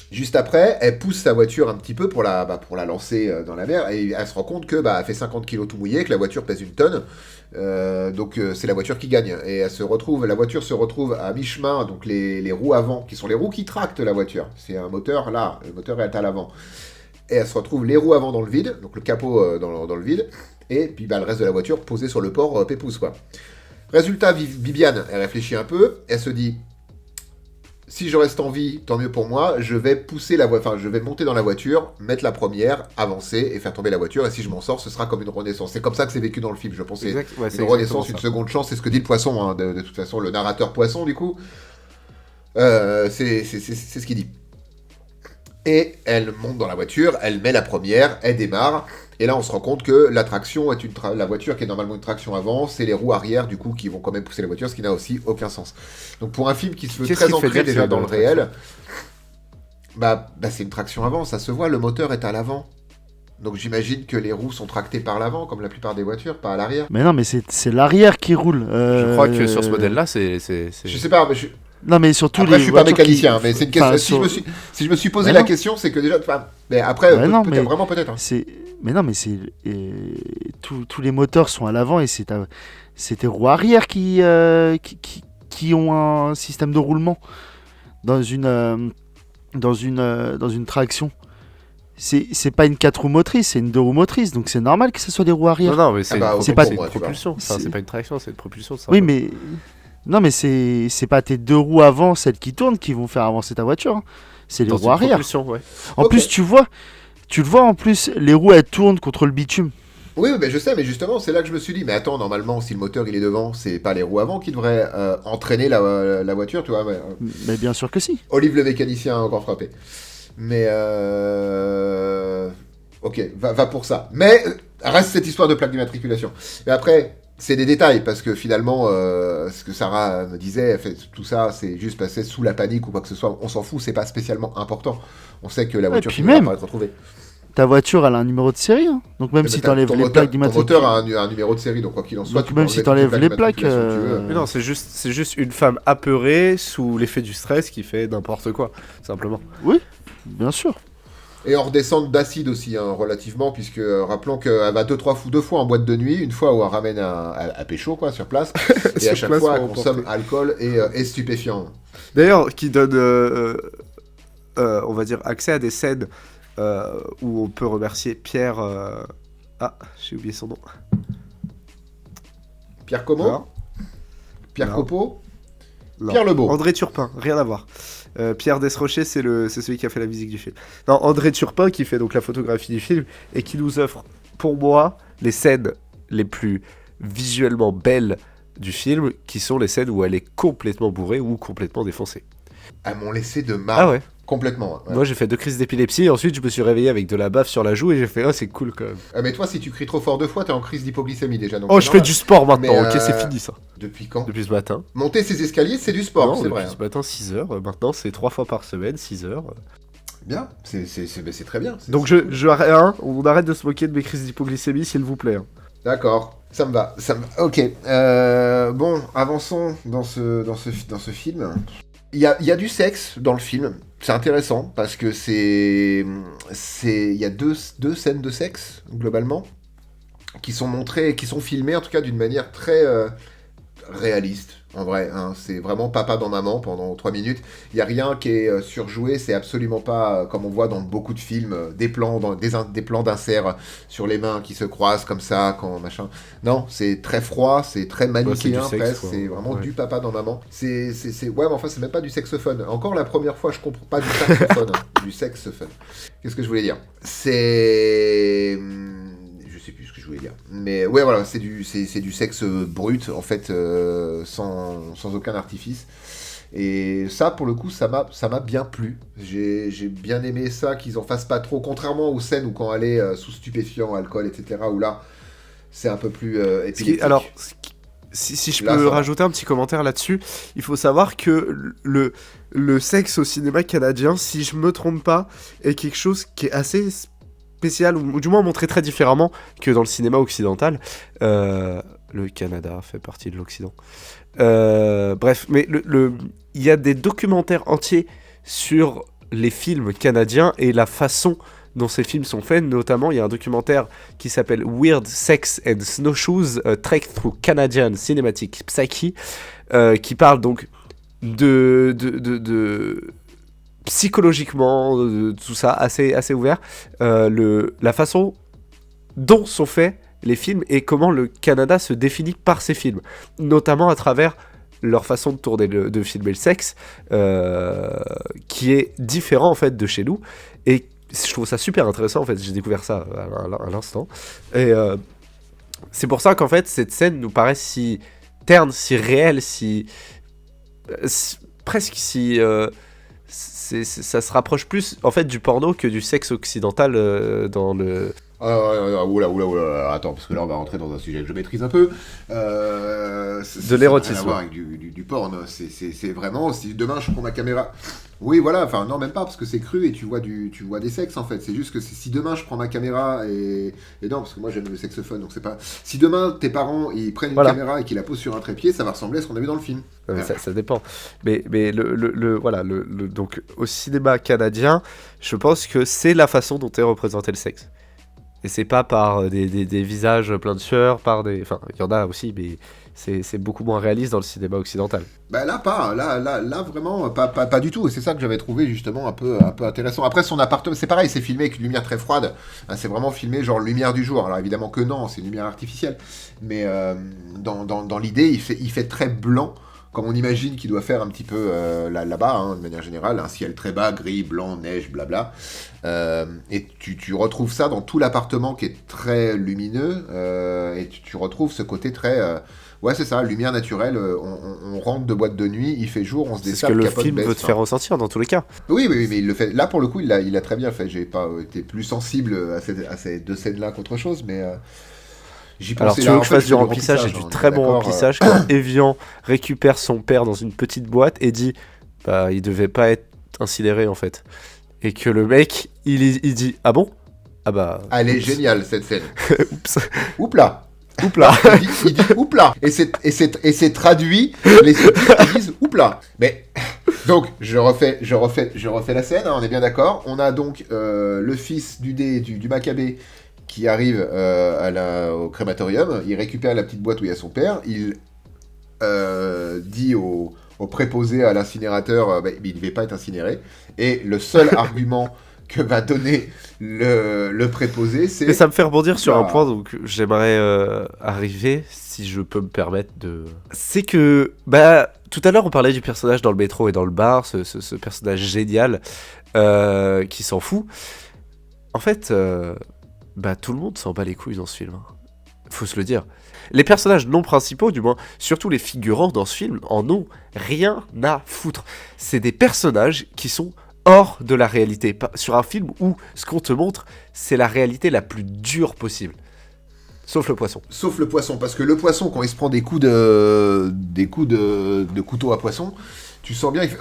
juste après, elle pousse sa voiture un petit peu pour la lancer dans la mer, et elle se rend compte que elle fait 50 kilos tout mouillé, que la voiture pèse 1 tonne, donc c'est la voiture qui gagne. Et la voiture se retrouve à mi-chemin, donc les roues avant, qui sont les roues qui tractent la voiture. C'est un moteur là, le moteur est à l'avant. Et elle se retrouve les roues avant dans le vide, donc le capot dans le vide, et puis le reste de la voiture posé sur le port pépouze, quoi. Résultat, Bibiane, elle réfléchit un peu, elle se dit, si je reste en vie, tant mieux pour moi, je vais je vais monter dans la voiture, mettre la première, avancer et faire tomber la voiture, et si je m'en sors, ce sera comme une renaissance. C'est comme ça que c'est vécu dans le film, je pense. C'est une renaissance, une seconde chance, c'est ce que dit le poisson, hein, de toute façon, le narrateur poisson, du coup. C'est ce qu'il dit. Et elle monte dans la voiture, elle met la première, elle démarre, et là on se rend compte que la traction est la voiture qui est normalement une traction avant, c'est les roues arrière du coup qui vont quand même pousser la voiture, ce qui n'a aussi aucun sens. Donc pour un film qui se veut très ancré déjà dans le réel, c'est une traction avant, ça se voit, le moteur est à l'avant. Donc j'imagine que les roues sont tractées par l'avant, comme la plupart des voitures, pas à l'arrière. Mais non, mais c'est l'arrière qui roule. Je crois que sur ce modèle-là, c'est... Je sais pas, mais Non, mais surtout Après, les je suis pas voitures mécanicien, mais c'est une question. enfin, Si je me suis posé Ouais, la non. question, c'est que déjà. Mais après, Ouais, non, mais vraiment peut-être. Hein. Mais non, mais tous les moteurs sont à l'avant et c'est tes roues arrière qui ont un système de roulement dans une traction. C'est pas une 4 roues motrices, c'est une 2 roues motrices, donc c'est normal que ce soit des roues Non, arrière. non, mais c'est bah, une, c'est pas- c'est une moi, tu vois. propulsion. Enfin, C'est- c'est pas une traction, c'est une propulsion. Oui, mais non, mais c'est pas tes 2 roues avant, celles qui tournent, qui vont faire avancer ta voiture. Hein. C'est les dans roues une arrière. propulsion, ouais. En Ok. plus, tu le vois en plus, les roues elles tournent contre le bitume. Oui, mais je sais, mais justement, c'est là que je me suis dit, mais attends, normalement, si le moteur il est devant, c'est pas les roues avant qui devraient entraîner la voiture, tu vois. Mais bien sûr que si. Olive le mécanicien a encore frappé. Mais ok, va pour ça. Mais reste cette histoire de plaque d'immatriculation. Mais après, c'est des détails, parce que finalement, ce que Sarah me disait, tout ça, c'est juste passé sous la panique ou quoi que ce soit. On s'en fout, c'est pas spécialement important. On sait que la voiture puis finira même, par être retrouvée. Ta voiture elle a un numéro de série. Hein. Donc même Mais si t'as- t'enlèves ton les moteur- plaques Ton d'immatriculation. moteur a un numéro de série, donc quoi qu'il en soit, Donc tu même peux si enlever t'enlèves toutes les plaques, d'immatriculation que tu veux. Mais non, c'est juste une femme apeurée sous l'effet du stress qui fait n'importe quoi, simplement. Bien sûr. Et hors descente d'acide aussi, hein, relativement, puisque rappelons qu'elle va deux fois en boîte de nuit, une fois où elle ramène à pécho, quoi, sur place, et Sur à chaque place, fois, pour elle consomme emporter. alcool et stupéfiants. D'ailleurs, qui donne, on va dire, accès à des scènes où on peut remercier Pierre. Ah, j'ai oublié son nom. Pierre Como Alors, Pierre Non. Copeau non. Pierre Lebeau. André Turpin, rien à voir. Pierre Desrochers, c'est celui qui a fait la musique du film. Non, André Turpin qui fait donc la photographie du film et qui nous offre, pour moi, les scènes les plus visuellement belles du film, qui sont les scènes où elle est complètement bourrée ou complètement défoncée. Elles m'ont laissé de marre. Ah ouais. Complètement. Ouais. Moi j'ai fait 2 crises d'épilepsie et ensuite je me suis réveillé avec de la baffe sur la joue et j'ai fait oh c'est cool quand même. Mais toi, si tu cries trop fort deux fois, t'es en crise d'hypoglycémie déjà. Donc Oh c'est je fais normal. du sport maintenant, Mais, ok c'est fini ça. Depuis quand Depuis ce matin. Monter ces escaliers, c'est du sport, Non, c'est depuis vrai. ce hein. matin 6 heures, maintenant c'est 3 fois par semaine, 6 heures. Bien, c'est très bien. Donc on arrête de se moquer de mes crises d'hypoglycémie s'il vous plaît. Hein. D'accord, ça me va. Ok. Bon, avançons dans ce film. Il y a du sexe dans le film. C'est intéressant parce que il y a deux scènes de sexe globalement qui sont montrées, qui sont filmées en tout cas d'une manière très réaliste. En vrai, hein. C'est vraiment papa dans maman pendant 3 minutes. Il n'y a rien qui est surjoué, c'est absolument pas comme on voit dans beaucoup de films, des plans d'insert sur les mains qui se croisent comme ça, quand machin. Non, c'est très froid, c'est très manichéen c'est du sexe, presque, quoi. c'est vraiment Ouais. du papa dans maman. Ouais, mais enfin, c'est même pas du sexophone. Encore la première fois, je comprends pas du saxophone, hein, du sexophone. Qu'est-ce que je voulais dire Je sais plus ce que je voulais dire. Mais ouais, voilà, c'est du sexe brut, en fait, sans aucun artifice. Et ça, pour le coup, ça m'a bien plu. J'ai bien aimé ça, qu'ils en fassent pas trop, contrairement aux scènes où quand elle est sous stupéfiants, alcool, etc., où là, c'est un peu plus épileptique. Si je Là, ça peux va. rajouter un petit commentaire là-dessus, il faut savoir que le sexe au cinéma canadien, si je me trompe pas, est quelque chose qui est assez spécial, ou du moins montré très différemment que dans le cinéma occidental. Le Canada fait partie de l'Occident. Bref, mais il y a des documentaires entiers sur les films canadiens et la façon dont ces films sont faits. Notamment, il y a un documentaire qui s'appelle Weird Sex and Snowshoes, a Trek Through Canadian Cinematic Psyche, qui parle donc de psychologiquement, de tout ça, assez ouvert. La façon dont sont faits les films et comment le Canada se définit par ces films, notamment à travers leur façon de tourner, de filmer le sexe, qui est différent en fait de chez nous, et je trouve ça super intéressant en fait. J'ai découvert ça à l'instant, et c'est pour ça qu'en fait cette scène nous paraît si terne, si réelle, presque si ça se rapproche plus en fait du porno que du sexe occidental dans Oula, attends, parce que là on va rentrer dans un sujet que je maîtrise un peu. De l'érotisme. Ça n'a rien à voir avec du porn. C'est vraiment, si demain je prends ma caméra. Oui, voilà, enfin non, même pas, parce que c'est cru et tu vois des sexes en fait. C'est juste que si demain je prends ma caméra et non, parce que moi j'aime le sexophone, donc c'est pas. Si demain tes parents ils prennent une caméra et qu'ils la posent sur un trépied, ça va ressembler à ce qu'on a vu dans le film. Ça dépend. Mais donc au cinéma canadien, je pense que c'est la façon dont est représenté le sexe. Et c'est pas par des visages pleins de sueur, par des... Enfin, il y en a aussi, mais c'est beaucoup moins réaliste dans le cinéma occidental. Bah là vraiment pas du tout, et c'est ça que j'avais trouvé justement un peu intéressant. Après son appartement, c'est pareil, c'est filmé avec une lumière très froide, c'est vraiment filmé genre lumière du jour. Alors évidemment que non, c'est une lumière artificielle, mais dans l'idée il fait très blanc, comme on imagine qu'il doit faire un petit peu là-bas, de manière générale, un ciel très bas, gris, blanc, neige, blabla. Et tu retrouves ça dans tout l'appartement qui est très lumineux, et tu retrouves ce côté très... ouais, c'est ça, lumière naturelle, on rentre de boîte de nuit, il fait jour, on se dessape, capote, baisse. C'est ce que le film veut te faire ressentir dans tous les cas. Oui, mais il le fait. Là, pour le coup, il a très bien fait. J'ai pas été plus sensible à ces deux scènes-là qu'autre chose, mais... Alors tu veux que je fasse du remplissage, et du très bon remplissage quand Evian récupère son père dans une petite boîte et dit bah il devait pas être incinéré en fait, et que le mec il dit ah bon, ah bah elle est géniale cette scène. Oupla Oupla. il dit oupla, et c'est traduit, les sous-titres disent oupla. Mais donc je refais la scène, on est bien d'accord. On a donc le fils du Maccabée qui arrive au crématorium, il récupère la petite boîte où il y a son père, il dit au préposé à l'incinérateur, il ne devait pas être incinéré, et le seul argument que va donner le préposé, c'est... Et ça me fait rebondir sur un point, donc j'aimerais arriver, si je peux me permettre de... C'est que, tout à l'heure on parlait du personnage dans le métro et dans le bar, ce personnage génial qui s'en fout. En fait... tout le monde s'en bat les couilles dans ce film. Faut se le dire. Les personnages non principaux, du moins, surtout les figurants dans ce film, en ont rien à foutre. C'est des personnages qui sont hors de la réalité. Sur un film où ce qu'on te montre, c'est la réalité la plus dure possible. Sauf le poisson. Sauf le poisson, parce que le poisson, quand il se prend des coups de couteau à poisson, tu sens bien, il fait...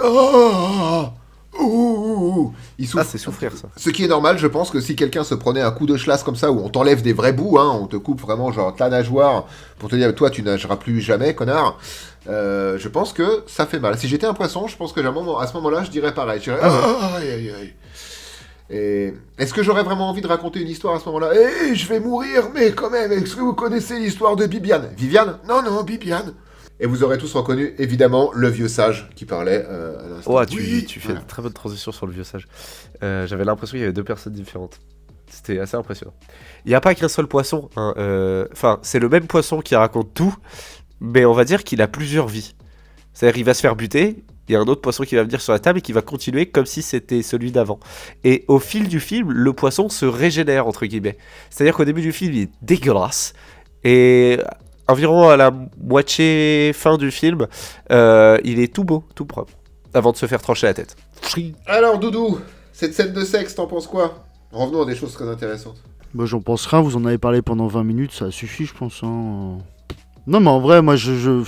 Il souffre. C'est souffrir ça. Ce qui est normal, je pense que si quelqu'un se prenait un coup de chlasse comme ça, où on t'enlève des vrais bouts, on te coupe vraiment genre ta nageoire, pour te dire toi tu nageras plus jamais, connard, je pense que ça fait mal. Si j'étais un poisson, je pense que à ce moment-là, je dirais pareil. Je dirais aïe. Et est-ce que j'aurais vraiment envie de raconter une histoire à ce moment-là ? Je vais mourir, mais quand même, est-ce que vous connaissez l'histoire de Bibiane ? Viviane ? Non, Bibiane. Et vous aurez tous reconnu, évidemment, le vieux sage qui parlait à l'instant. Tu fais une très bonne transition sur le vieux sage. J'avais l'impression qu'il y avait deux personnes différentes. C'était assez impressionnant. Il n'y a pas qu'un seul poisson. Enfin, c'est le même poisson qui raconte tout, mais on va dire qu'il a plusieurs vies. C'est-à-dire qu'il va se faire buter, il y a un autre poisson qui va venir sur la table et qui va continuer comme si c'était celui d'avant. Et au fil du film, le poisson se régénère, entre guillemets. C'est-à-dire qu'au début du film, il est dégueulasse. Et... environ à la moitié fin du film, il est tout beau, tout propre, avant de se faire trancher la tête. Alors Doudou, cette scène de sexe, t'en penses quoi ? Revenons à des choses très intéressantes. J'en pense rien, vous en avez parlé pendant 20 minutes, ça suffit je pense. Non mais en vrai, moi je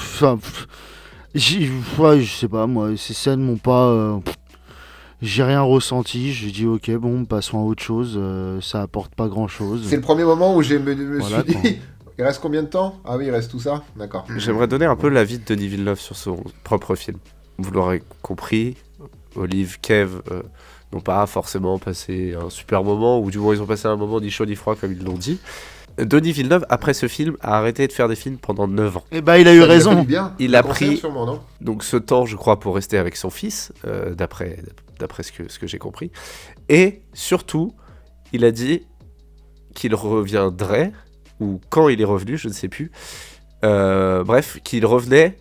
sais pas, moi ces scènes m'ont pas... j'ai rien ressenti, j'ai dit ok bon, passons à autre chose, ça apporte pas grand chose. C'est le premier moment où je me suis dit... Il reste combien de temps ? Ah oui, il reste tout ça ? D'accord. J'aimerais donner un peu l'avis de Denis Villeneuve sur son propre film. Vous l'aurez compris, Olive, Kev n'ont pas forcément passé un super moment, ou du moins ils ont passé un moment ni chaud ni froid comme ils l'ont dit. Denis Villeneuve, après ce film, a arrêté de faire des films pendant 9 ans. Et il a eu raison. Il a pris sûrement, donc ce temps, je crois, pour rester avec son fils, d'après ce que j'ai compris. Et surtout, il a dit qu'il reviendrait, ou quand il est revenu, je ne sais plus. Bref, qu'il revenait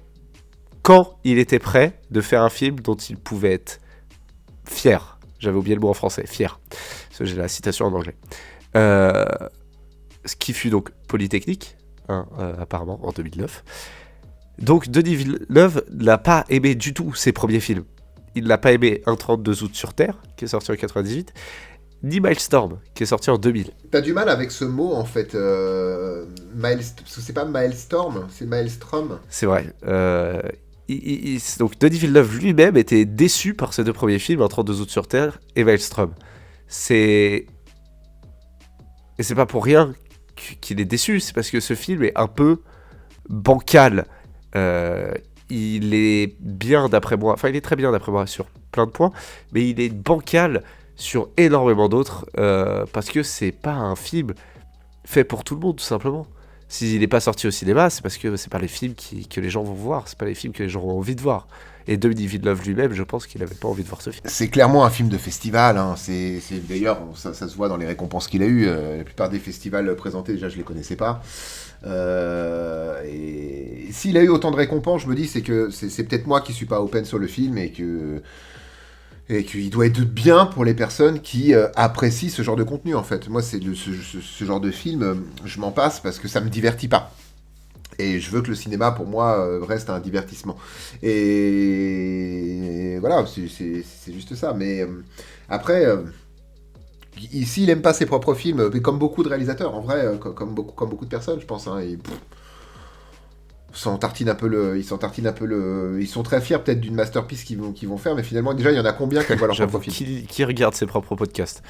quand il était prêt de faire un film dont il pouvait être fier. J'avais oublié le mot en français, fier. Parce que j'ai la citation en anglais. Ce qui fut donc Polytechnique, apparemment, en 2009. Donc Denis Villeneuve n'a pas aimé du tout ses premiers films. Il n'a pas aimé Un 32 août sur Terre, qui est sorti en 98. ni Milestorm, qui est sorti en 2000. T'as du mal avec ce mot en fait, parce que c'est pas Milestorm, c'est Maelstrom. C'est vrai. Donc Denis Villeneuve lui-même était déçu par ses deux premiers films, Un 32 août sur Terre et Maelstrom. Et c'est pas pour rien qu'il est déçu, c'est parce que ce film est un peu bancal. Il est bien d'après moi, enfin il est très bien d'après moi sur plein de points, mais il est bancal sur énormément d'autres, parce que c'est pas un film fait pour tout le monde, tout simplement. S'il n'est pas sorti au cinéma, c'est parce que c'est pas les films que les gens vont voir, c'est pas les films que les gens ont envie de voir. Et Denis Villeneuve lui-même, je pense qu'il avait pas envie de voir ce film. C'est clairement un film de festival, hein. D'ailleurs, ça se voit dans les récompenses qu'il a eues. La plupart des festivals présentés, déjà, je les connaissais pas. Et s'il a eu autant de récompenses, je me dis, c'est que c'est peut-être moi qui suis pas open sur le film et qu'il doit être bien pour les personnes qui apprécient ce genre de contenu, en fait. Moi, ce genre de film, je m'en passe parce que ça me divertit pas. Et je veux que le cinéma, pour moi, reste un divertissement. Et voilà, c'est juste ça. Mais après, ici, il aime pas ses propres films, mais comme beaucoup de réalisateurs, en vrai, comme beaucoup de personnes, je pense. Hein, ils sont très fiers peut-être d'une masterpiece qu'ils vont faire, mais finalement déjà il y en a combien qui voient leur propre film. Qui regarde ses propres podcasts?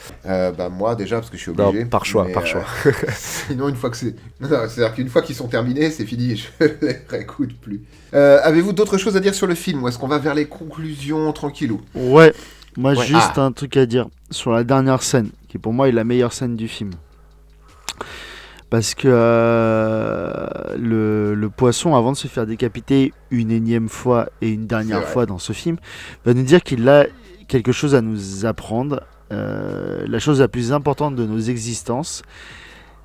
Moi déjà parce que je suis obligé. Non, par choix. Sinon une fois que c'est-à-dire qu'une fois qu'ils sont terminés, c'est fini, je les réécoute plus. Avez-vous d'autres choses à dire sur le film ou est-ce qu'on va vers les conclusions tranquillou? Ouais, moi juste un truc à dire sur la dernière scène, qui pour moi est la meilleure scène du film. Parce que le poisson, avant de se faire décapiter une énième fois et une dernière fois dans ce film, va nous dire qu'il a quelque chose à nous apprendre. La chose la plus importante de nos existences,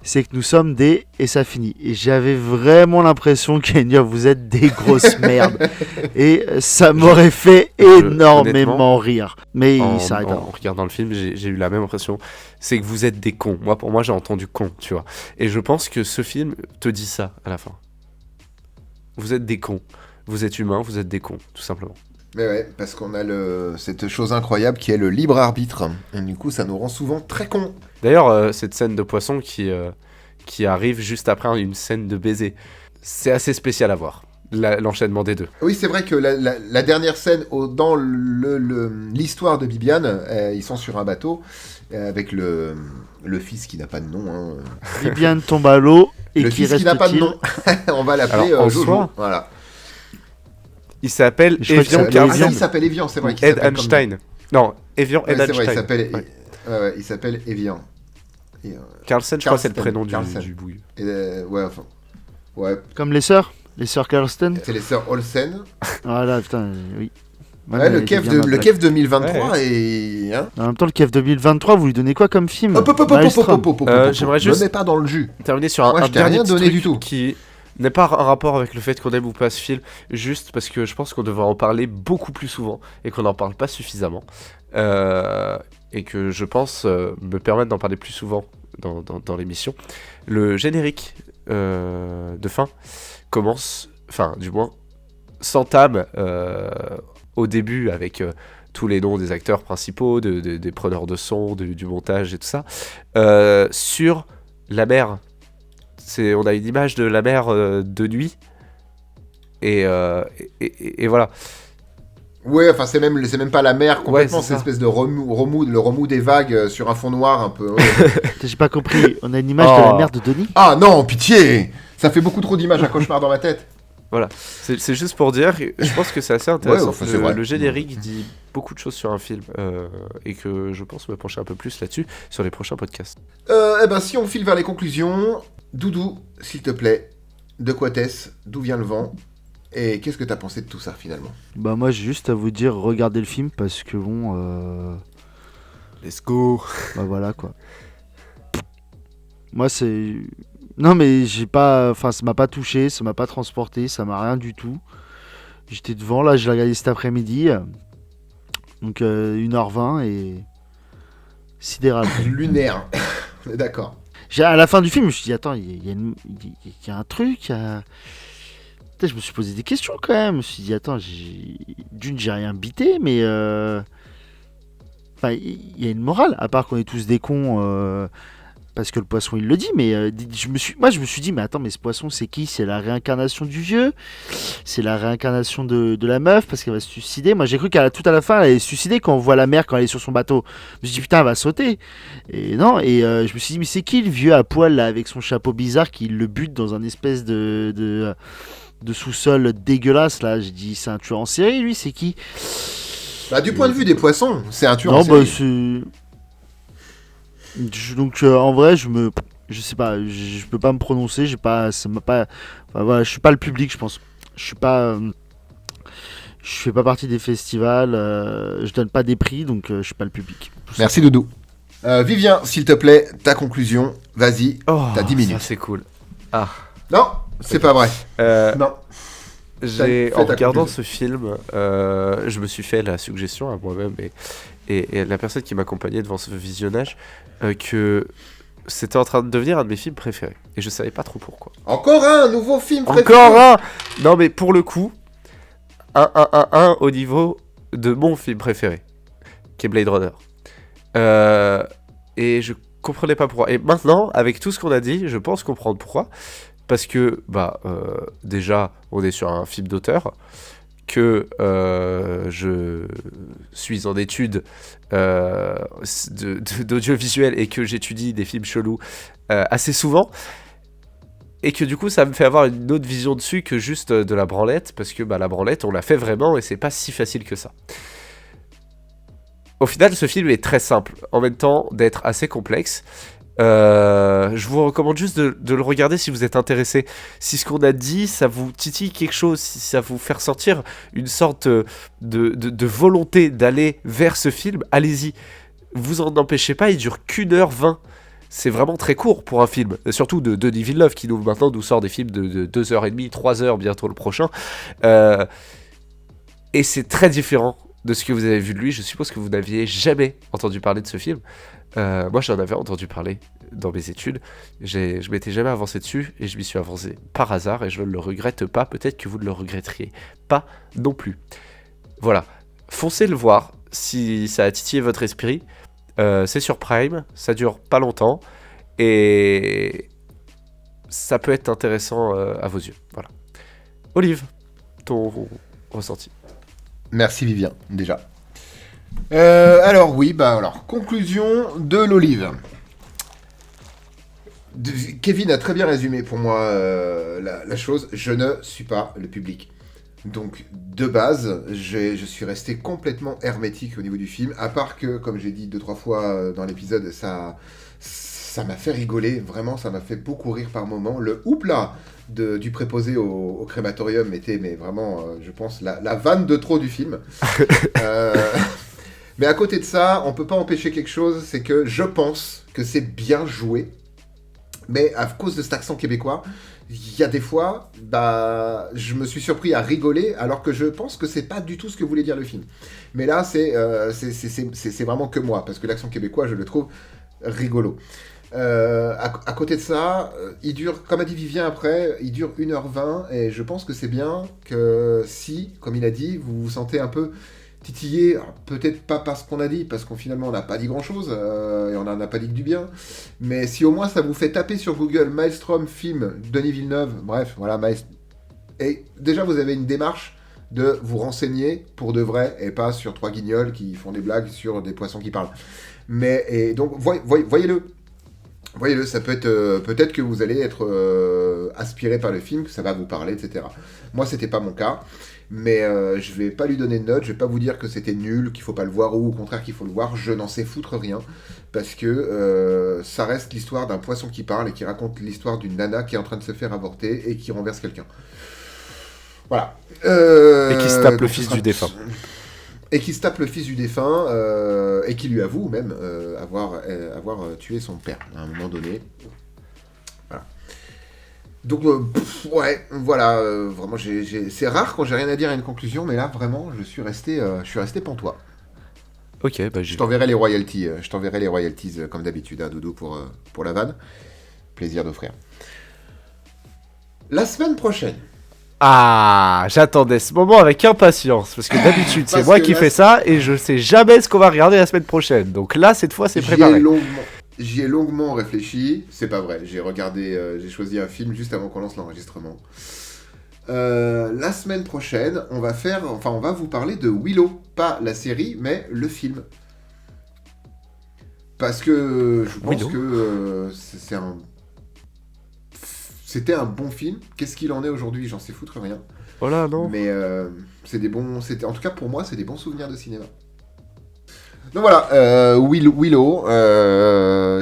c'est que nous sommes des... Et ça finit. Et j'avais vraiment l'impression qu'il allait dire, vous êtes des grosses merdes. Et ça m'aurait fait énormément rire. Mais il s'arrête. En regardant le film, j'ai eu la même impression. C'est que vous êtes des cons. Pour moi, j'ai entendu con, tu vois. Et je pense que ce film te dit ça à la fin. Vous êtes des cons. Vous êtes humains, vous êtes des cons, tout simplement. Mais ouais, parce qu'on a cette chose incroyable qui est le libre arbitre. Et du coup, ça nous rend souvent très cons. D'ailleurs, cette scène de poisson qui arrive juste après une scène de baiser, c'est assez spécial à voir. L'enchaînement des deux. Oui, c'est vrai que la dernière scène dans l'histoire de Bibiane, ils sont sur un bateau avec le fils qui n'a pas de nom. Hein. Bibiane tombe à l'eau et le qui fils qui n'a pas de nom. On va l'appeler Jojo. Voilà. Il s'appelle Evian Carlsen. Il s'appelle Evian, c'est vrai. Ed Einstein. Non, Evian Ed Einstein. Il s'appelle Evian. Carlsen, je crois que c'est le prénom du bouillon. Ouais. Comme les sœurs Carlsen. C'est les sœurs Olsen. Voilà, putain, oui. Ouais, le KEF 2023 et... Hein, en même temps, le KEF 2023, vous lui donnez quoi comme film? J'aimerais juste... Ne mets pas dans le jus. Terminer sur un dernier truc qui n'est pas un rapport avec le fait qu'on aime ou pas ce film, juste parce que je pense qu'on devrait en parler beaucoup plus souvent et qu'on n'en parle pas suffisamment. Et que je pense me permettre d'en parler plus souvent dans l'émission. Le générique de fin commence, enfin du moins s'entame au début avec tous les noms des acteurs principaux, des preneurs de son, du montage et tout ça, sur la mer. On a une image de la mer de nuit et voilà. Ouais, enfin c'est même pas la mer complètement, c'est une espèce de remous des vagues sur un fond noir un peu. Ouais. J'ai pas compris, on a une image de la mer de Denis? Ah non, pitié! Ça fait beaucoup trop d'images, un cauchemar dans ma tête. Voilà, c'est juste pour dire, je pense que c'est assez intéressant. Le générique dit beaucoup de choses sur un film et que je pense me pencher un peu plus là-dessus sur les prochains podcasts. Si on file vers les conclusions, Doudou, s'il te plaît, de quoi t'es-ce? D'où vient le vent? Et qu'est-ce que t'as pensé de tout ça finalement? Moi j'ai juste à vous dire, regardez le film parce que bon... Let's go. Voilà quoi. Moi c'est... Non mais j'ai pas... Enfin ça m'a pas touché, ça m'a pas transporté, ça m'a rien du tout. J'étais devant, là je l'ai regardé cet après-midi. Donc 1h20 et... Sidéral. Lunaire. On est d'accord. À la fin du film je me suis dit attends, il y a un truc... Je me suis posé des questions quand même. Je me suis dit, attends, j'ai rien bité, mais. Enfin, il y a une morale, à part qu'on est tous des cons, parce que le poisson il le dit, mais je me suis dit, mais attends, mais ce poisson c'est qui? C'est la réincarnation du vieux? C'est la réincarnation de la meuf parce qu'elle va se suicider? Moi j'ai cru tout à la fin elle allait se suicider quand on voit la mère quand elle est sur son bateau. Je me suis dit putain elle va sauter. Et non, et je me suis dit, mais c'est qui le vieux à poil là avec son chapeau bizarre qui le bute dans un espèce de sous-sol dégueulasse là? J'ai dit, c'est un tueur en série lui, c'est qui? Bah, du point de vue des poissons, c'est un tueur Non, en bah série. donc en vrai je sais pas, je peux pas me prononcer, j'ai pas, ça m'a pas, enfin, voilà, je suis pas le public, je pense. Je suis pas, je fais pas partie des festivals, je donne pas des prix, donc je suis pas le public. Merci Doudou. Vivien, s'il te plaît, ta conclusion, vas-y, Oh, t'as 10 minutes. ça c'est cool. Ah. Non, c'est pas vrai. Non. J'ai, Fais en ta regardant conclusion. ce film, je me suis fait la suggestion à moi-même et à la personne qui m'accompagnait devant ce visionnage que c'était en train de devenir un de mes films préférés. Et je savais pas trop pourquoi. Encore un nouveau film préféré. Encore un! Non mais pour le coup, un au niveau de mon film préféré, qui est Blade Runner. Et je comprenais pas pourquoi. Et maintenant, avec tout ce qu'on a dit, je pense comprendre pourquoi. Parce que, déjà, on est sur un film d'auteur, que je suis en études d'audiovisuel et que j'étudie des films chelous assez souvent. Et que du coup, ça me fait avoir une autre vision dessus que juste de la branlette, parce que la branlette, on l'a fait vraiment et c'est pas si facile que ça. Au final, ce film est très simple, en même temps d'être assez complexe. Je vous recommande juste de le regarder si vous êtes intéressé. Si ce qu'on a dit, ça vous titille quelque chose, si ça vous fait ressentir une sorte de volonté d'aller vers ce film, allez-y. Vous en empêchez pas, il dure qu'1h20. C'est vraiment très court pour un film, surtout de Denis Villeneuve qui maintenant nous sort des films de 2h30, 3h bientôt le prochain. Et c'est très différent de ce que vous avez vu de lui. Je suppose que vous n'aviez jamais entendu parler de ce film. Moi j'en avais entendu parler dans mes études, je m'étais jamais avancé dessus et je m'y suis avancé par hasard et je ne le regrette pas, peut-être que vous ne le regretteriez pas non plus. Voilà, foncez le voir si ça a titillé votre esprit. C'est sur Prime, ça dure pas longtemps et ça peut être intéressant à vos yeux. Voilà. Olive, ton ressenti. Merci Vivien, déjà. Alors oui, conclusion de l'olive. Kevin a très bien résumé pour moi la chose. Je ne suis pas le public. Donc, de base, je suis resté complètement hermétique au niveau du film, à part que, comme j'ai dit 2-3 fois dans l'épisode, ça m'a fait rigoler, vraiment, ça m'a fait beaucoup rire par moments. Le houpla du préposé au crématorium était, mais vraiment, je pense, la vanne de trop du film. Mais à côté de ça, on peut pas empêcher quelque chose, c'est que je pense que c'est bien joué, mais à cause de cet accent québécois, il y a des fois, je me suis surpris à rigoler, alors que je pense que c'est pas du tout ce que voulait dire le film. Mais là, c'est vraiment que moi, parce que l'accent québécois, je le trouve rigolo. À côté de ça, il dure, comme a dit Vivien après, il dure 1h20, et je pense que c'est bien que si, comme il a dit, vous vous sentez un peu titillé, peut-être pas parce qu'on a dit, parce qu'on finalement on n'a pas dit grand-chose, et on n'en a pas dit que du bien, mais si au moins ça vous fait taper sur Google Maelstrom film Denis Villeneuve, bref, voilà, et déjà vous avez une démarche de vous renseigner pour de vrai, et pas sur trois guignols qui font des blagues sur des poissons qui parlent. Mais, et donc, voyez-le. Voyez-le, ça peut être... peut-être que vous allez être aspiré par le film, que ça va vous parler, etc. Moi, c'était pas mon cas. Mais je vais pas lui donner de note, je vais pas vous dire que c'était nul, qu'il faut pas le voir, ou au contraire qu'il faut le voir, je n'en sais foutre rien. Parce que ça reste l'histoire d'un poisson qui parle et qui raconte l'histoire d'une nana qui est en train de se faire avorter et qui renverse quelqu'un. Voilà. Et qui se tape le fils du défunt. Et qui se tape le fils du défunt, et qui lui avoue même avoir tué son père à un moment donné. Voilà. Donc, ouais, voilà, vraiment, c'est rare quand j'ai rien à dire à une conclusion, mais là, vraiment, je suis resté pantois. Ok, je t'enverrai les royalties, comme d'habitude, hein, Doudou, pour la vanne. Plaisir d'offrir. La semaine prochaine. Ah, j'attendais ce moment avec impatience, parce que d'habitude c'est Parce moi que qui là, fais ça et je sais jamais ce qu'on va regarder la semaine prochaine. Donc là, cette fois, c'est préparé. J'y ai longuement réfléchi. C'est pas vrai. J'ai choisi un film juste avant qu'on lance l'enregistrement. La semaine prochaine, on va vous parler de Willow, pas la série, mais le film. Parce que je pense Willow. que c'était un bon film. Qu'est-ce qu'il en est aujourd'hui? J'en sais foutre rien. Oh là, non. Mais en tout cas pour moi, c'est des bons souvenirs de cinéma. Donc voilà, Willow,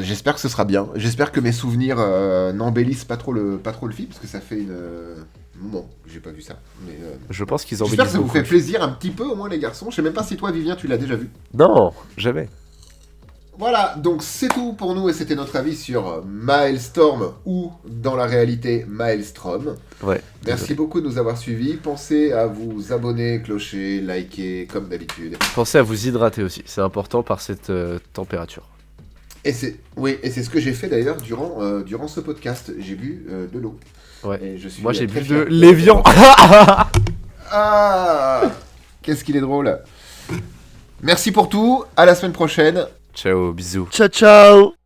j'espère que ce sera bien. J'espère que mes souvenirs n'embellissent pas trop le film, parce que ça fait une... Bon, j'ai pas vu ça. Mais, Je pense qu'ils j'espère que ça vous beaucoup. fait plaisir un petit peu, au moins les garçons. Je sais même pas si toi, Vivien, tu l'as déjà vu. Non, jamais. Voilà, donc c'est tout pour nous, et c'était notre avis sur Maelstrom, ou dans la réalité, Maelstrom. Ouais. Merci beaucoup de nous avoir suivis. Pensez à vous abonner, clocher, liker, comme d'habitude. Pensez à vous hydrater aussi, c'est important par cette température. Et c'est ce que j'ai fait d'ailleurs durant ce podcast. J'ai bu de l'eau. Ouais. Et je suis Moi j'ai très bu fier. de l'évian. Ah, qu'est-ce qu'il est drôle. Merci pour tout. À la semaine prochaine. Ciao, bisous. Ciao ciao.